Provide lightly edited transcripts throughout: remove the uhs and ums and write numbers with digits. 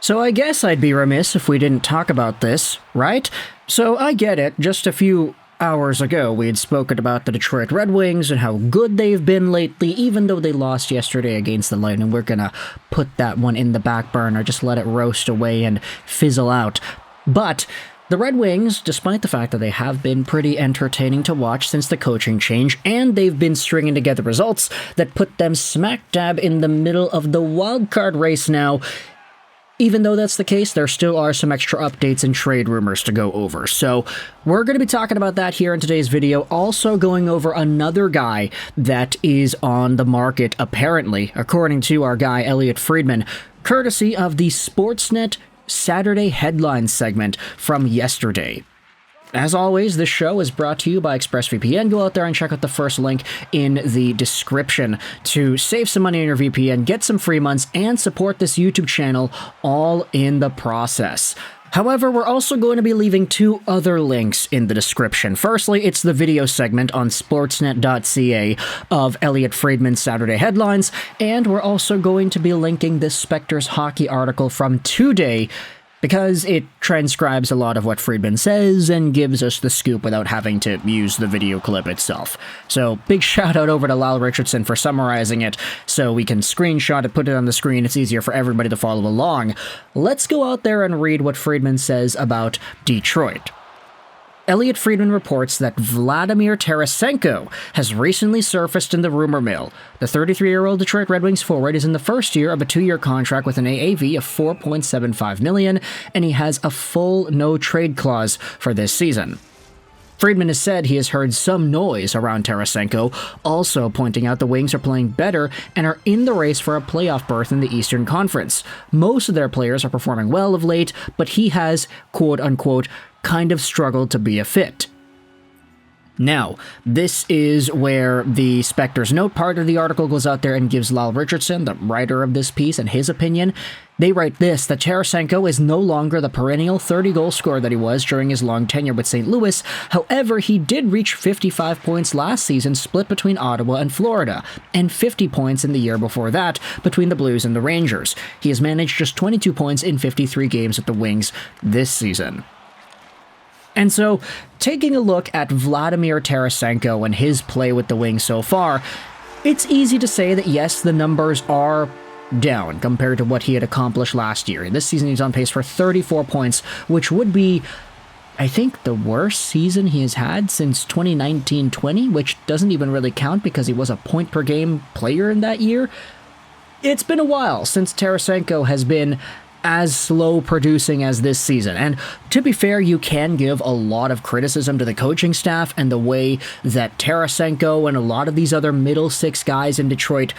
So I guess I'd be remiss if we didn't talk about this, right? So I get it, just a few hours ago we had spoken about the Detroit Red Wings and how good they've been lately, even though they lost yesterday against the Lightning. We're gonna put that one in the back burner, just let it roast away and fizzle out. But the Red Wings, despite the fact that they have been pretty entertaining to watch since the coaching change, and they've been stringing together results that put them smack dab in the middle of the wildcard race now. Even though that's the case, there still are some extra updates and trade rumors to go over. So we're going to be talking about that here in today's video. Also going over another guy that is on the market, apparently, according to our guy Elliotte Friedman, courtesy of the Sportsnet Saturday Headlines segment from yesterday. As always, this show is brought to you by ExpressVPN. Go out there and check out the first link in the description to save some money on your VPN, get some free months, and support this YouTube channel all in the process. However, we're also going to be leaving two other links in the description. Firstly, it's the video segment on sportsnet.ca of Elliotte Friedman's Saturday Headlines, and we're also going to be linking this Spectres hockey article from today, because it transcribes a lot of what Friedman says and gives us the scoop without having to use the video clip itself. So big shout out over to Lyle Richardson for summarizing it so we can screenshot it, put it on the screen. It's easier for everybody to follow along. Let's go out there and read what Friedman says about Detroit. Elliotte Friedman reports that Vladimir Tarasenko has recently surfaced in the rumor mill. The 33-year-old Detroit Red Wings forward is in the first year of a 2-year contract with an AAV of $4.75 million, and he has a full no-trade clause for this season. Friedman has said he has heard some noise around Tarasenko, also pointing out the Wings are playing better and are in the race for a playoff berth in the Eastern Conference. Most of their players are performing well of late, but he has, quote-unquote, kind of struggled to be a fit. Now, this is where the Spectres Note part of the article goes out there and gives Lyle Richardson, the writer of this piece, and his opinion. They write this, that Tarasenko is no longer the perennial 30-goal scorer that he was during his long tenure with St. Louis. However, he did reach 55 points last season, split between Ottawa and Florida, and 50 points in the year before that between the Blues and the Rangers. He has managed just 22 points in 53 games with the Wings this season. And so, taking a look at Vladimir Tarasenko and his play with the Wings so far, it's easy to say that yes, the numbers are down compared to what he had accomplished last year. This season he's on pace for 34 points, which would be, I think, the worst season he has had since 2019-20, which doesn't even really count because he was a point-per-game player in that year. It's been a while since Tarasenko has been as slow producing as this season. And to be fair, you can give a lot of criticism to the coaching staff and the way that Tarasenko and a lot of these other middle six guys in Detroit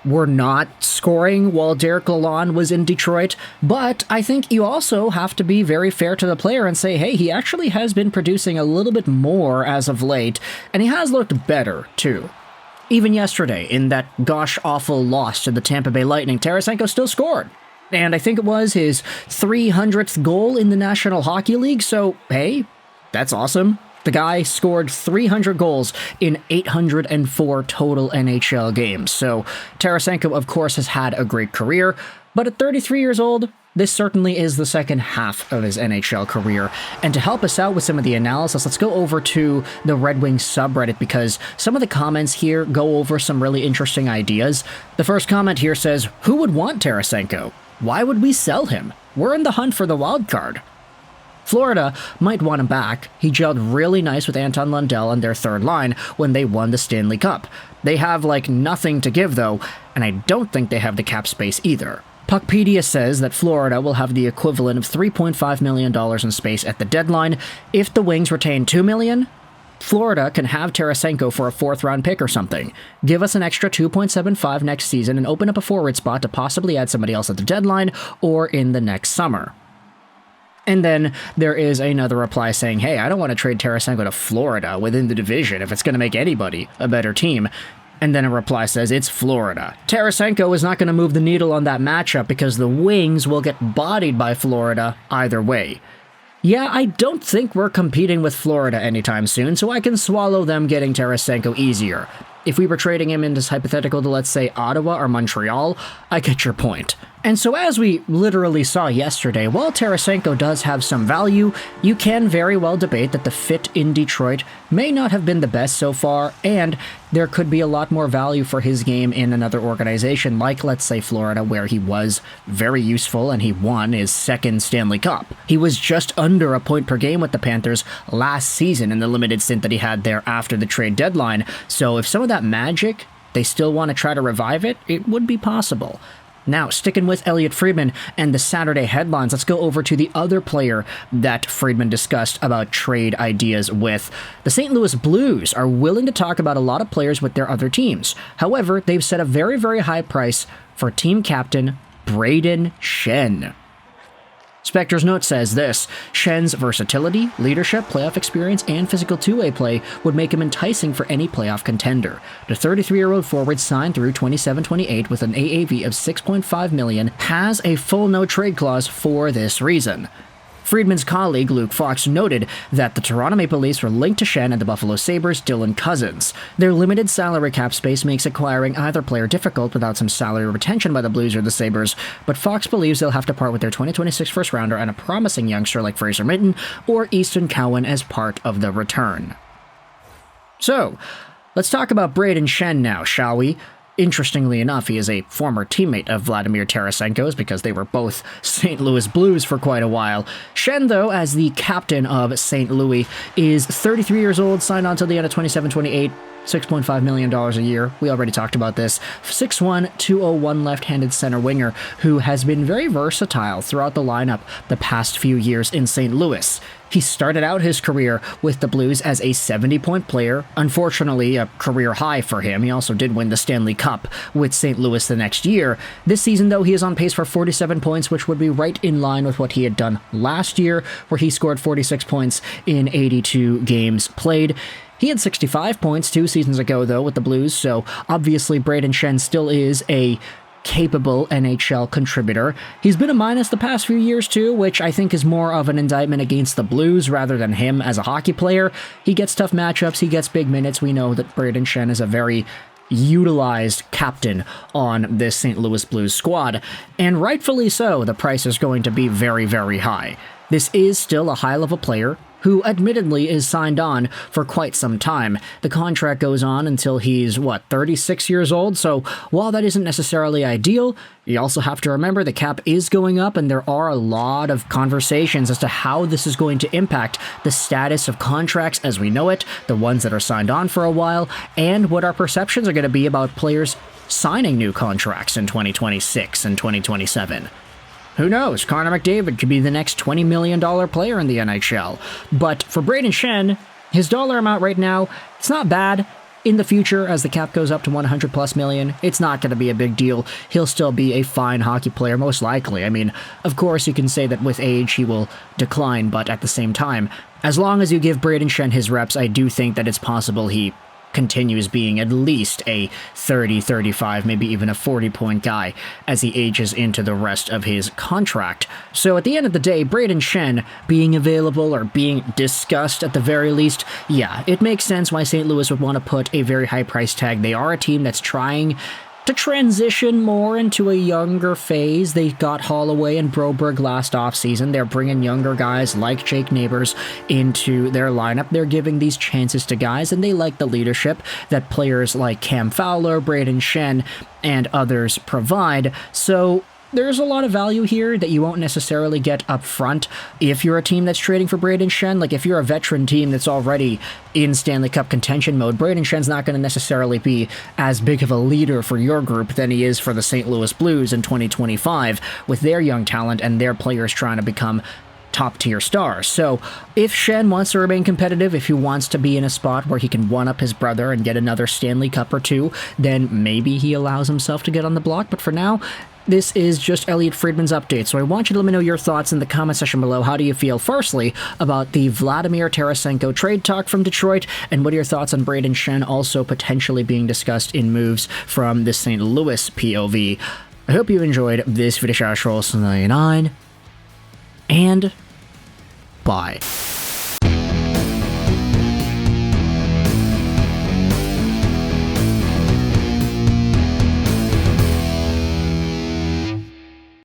were not scoring while Derek Lalonde was in Detroit. But I think you also have to be very fair to the player and say, hey, he actually has been producing a little bit more as of late, and he has looked better too. Even yesterday, in that gosh-awful loss to the Tampa Bay Lightning, Tarasenko still scored. And I think it was his 300th goal in the National Hockey League, so hey, that's awesome. The guy scored 300 goals in 804 total NHL games. So Tarasenko, of course, has had a great career, but at 33 years old, this certainly is the second half of his NHL career. And to help us out with some of the analysis, let's go over to the Red Wings subreddit, because some of the comments here go over some really interesting ideas. The first comment here says, "Who would want Tarasenko? Why would we sell him? We're in the hunt for the wild card." Florida might want him back. He gelled really nice with Anton Lundell on their third line when they won the Stanley Cup. They have, nothing to give, though, and I don't think they have the cap space either. Puckpedia says that Florida will have the equivalent of $3.5 million in space at the deadline. If the Wings retain $2 million, Florida can have Tarasenko for a 4th-round pick or something. Give us an extra 2.75 next season and open up a forward spot to possibly add somebody else at the deadline or in the next summer. And then there is another reply saying, hey, I don't want to trade Tarasenko to Florida within the division if it's going to make anybody a better team. And then a reply says, it's Florida. Tarasenko is not going to move the needle on that matchup because the Wings will get bodied by Florida either way. Yeah, I don't think we're competing with Florida anytime soon, so I can swallow them getting Tarasenko easier. If we were trading him in this hypothetical to, let's say, Ottawa or Montreal, I get your point. And so as we literally saw yesterday, while Tarasenko does have some value, you can very well debate that the fit in Detroit may not have been the best so far, and there could be a lot more value for his game in another organization like, let's say, Florida, where he was very useful and he won his second Stanley Cup. He was just under a point per game with the Panthers last season in the limited stint that he had there after the trade deadline, so if some of that magic, they still want to try to revive it, it would be possible. Now, sticking with Elliotte Friedman and the Saturday headlines, let's go over to the other player that Friedman discussed about trade ideas with. The St. Louis Blues are willing to talk about a lot of players with their other teams. However, they've set a very, very high price for team captain Brayden Schenn. Spectre's note says this: Schenn's versatility, leadership, playoff experience, and physical two-way play would make him enticing for any playoff contender. The 33-year-old forward signed through 27-28 with an AAV of $6.5 million has a full no-trade clause for this reason. Friedman's colleague Luke Fox noted that the Toronto Maple Leafs were linked to Schenn and the Buffalo Sabres' Dylan Cousins. Their limited salary cap space makes acquiring either player difficult without some salary retention by the Blues or the Sabres, but Fox believes they'll have to part with their 2026 first-rounder and a promising youngster like Fraser Minten or Easton Cowan as part of the return. So, let's talk about Brayden Schenn now, shall we? Interestingly enough, he is a former teammate of Vladimir Tarasenko's because they were both St. Louis Blues for quite a while. Schenn, though, as the captain of St. Louis, is 33 years old, signed on till the end of 27-28, $6.5 million a year. We already talked about this. 6'1", 201 left-handed center winger who has been very versatile throughout the lineup the past few years in St. Louis. He started out his career with the Blues as a 70-point player, unfortunately a career high for him. He also did win the Stanley Cup with St. Louis the next year. This season, though, he is on pace for 47 points, which would be right in line with what he had done last year, where he scored 46 points in 82 games played. He had 65 points 2 seasons ago, though, with the Blues, so obviously Brayden Schenn still is a capable NHL contributor. He's been a minus the past few years too, which I think is more of an indictment against the Blues rather than him as a hockey player. He gets tough matchups, he gets big minutes. We know that Brayden Schenn is a very utilized captain on this St. Louis Blues squad, and rightfully so, the price is going to be very, very high. This is still a high-level player who admittedly is signed on for quite some time. The contract goes on until he's, 36 years old, so while that isn't necessarily ideal, you also have to remember the cap is going up and there are a lot of conversations as to how this is going to impact the status of contracts as we know it, the ones that are signed on for a while, and what our perceptions are going to be about players signing new contracts in 2026 and 2027. Who knows? Connor McDavid could be the next $20 million player in the NHL. But for Brayden Schenn, his dollar amount right now, it's not bad. In the future, as the cap goes up to 100 plus million, it's not going to be a big deal. He'll still be a fine hockey player, most likely. I mean, of course, you can say that with age he will decline, but at the same time, as long as you give Brayden Schenn his reps, I do think that it's possible he continues being at least a 30, 35, maybe even a 40-point guy as he ages into the rest of his contract. So at the end of the day, Brayden Schenn being available or being discussed at the very least, yeah, it makes sense why St. Louis would want to put a very high price tag. They are a team that's trying to transition more into a younger phase. They got Holloway and Broberg last offseason. They're bringing younger guys like Jake Neighbors into their lineup. They're giving these chances to guys, and they like the leadership that players like Cam Fowler, Brayden Schenn, and others provide. So there's a lot of value here that you won't necessarily get up front if you're a team that's trading for Brayden Schenn. Like, if you're a veteran team that's already in Stanley Cup contention mode, Brayden Schenn's not going to necessarily be as big of a leader for your group than he is for the St. Louis Blues in 2025 with their young talent and their players trying to become top-tier stars. So if Schenn wants to remain competitive, if he wants to be in a spot where he can one-up his brother and get another Stanley Cup or two, then maybe he allows himself to get on the block. But for now, this is just Elliotte Friedman's update, so I want you to let me know your thoughts in the comment section below. How do you feel, firstly, about the Vladimir Tarasenko trade talk from Detroit, and what are your thoughts on Brayden Schenn also potentially being discussed in moves from the St. Louis POV? I hope you enjoyed this video. And bye.